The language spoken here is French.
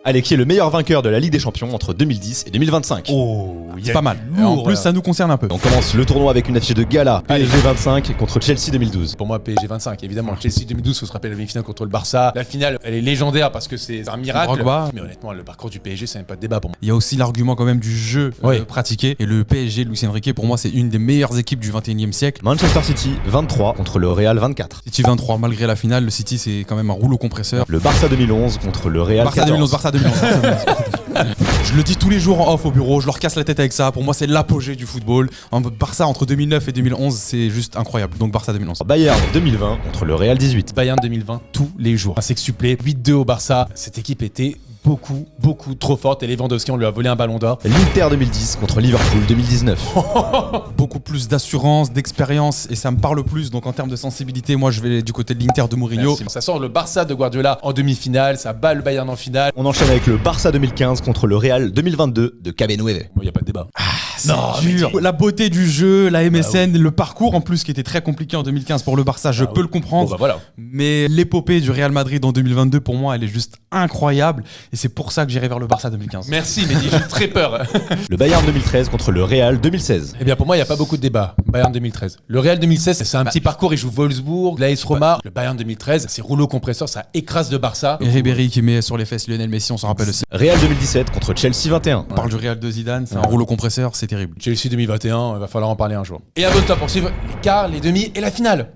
Allez, qui est le meilleur vainqueur de la Ligue des Champions entre 2010 et 2025? Oh, C'est pas mal. En plus, ça nous concerne un peu. On commence le tournoi avec une affiche de gala. PSG 25 contre Chelsea 2012. Pour moi, PSG 25, évidemment. Chelsea 2012, faut se rappeler la demi-finale contre le Barça. La finale, elle est légendaire parce que c'est un miracle. Drogba. Mais honnêtement, le parcours du PSG, c'est même pas de débat pour moi. Il y a aussi l'argument quand même du jeu Oui. pratiqué. Et le PSG, Luis Enrique, pour moi, c'est une des meilleures équipes du 21e siècle. Manchester City 23 contre le Real 24. City 23, malgré la finale, le City, c'est quand même un rouleau compresseur. Le Barça 2011 contre le Real Barça 14. 2011, Barça 2011. Je le dis tous les jours en off au bureau, je leur casse la tête avec ça. Pour moi, c'est l'apogée du football. Barça entre 2009 et 2011, c'est juste incroyable. Donc Barça 2011. Bayern 2020 contre le Real 18. Bayern 2020, tous les jours. Un sextuplé, 8-2 au Barça. Cette équipe était beaucoup trop forte. Et Lewandowski, on lui a volé un ballon d'or. L'Inter 2010 contre Liverpool 2019. Beaucoup plus d'assurance, d'expérience et ça me parle plus. Donc en termes de sensibilité, moi je vais du côté de l'Inter de Mourinho. Merci. Ça sort le Barça de Guardiola en demi-finale. Ça bat le Bayern en finale. On enchaîne avec le Barça 2015 contre le Real 2022 de Cabenoueve. Bon, y a pas de débat. C'est dur. La beauté du jeu, la MSN, le parcours en plus qui était très compliqué en 2015 pour le Barça, je peux le comprendre. Bon, bah voilà. Mais l'épopée du Real Madrid en 2022, pour moi, elle est juste incroyable. Et c'est pour ça que j'irai vers le Barça 2015. Merci, Mehdi, j'ai très peur. Le Bayern 2013 contre le Real 2016. Eh bien, pour moi, il n'y a pas beaucoup de débat. Bayern 2013. Le Real 2016, c'est un petit parcours. Il joue Wolfsburg, l'AS Roma. Le Bayern 2013, c'est rouleau compresseur. Ça écrase le Barça. Et Ribéry qui met sur les fesses Lionel Messi, on s'en rappelle aussi. Real 2017 contre Chelsea 21. On parle du Real de Zidane, c'est un rouleau compresseur, c'est terrible. Chelsea 2021, il va falloir en parler un jour. Et à votre top, on suit les quarts, les demi et la finale.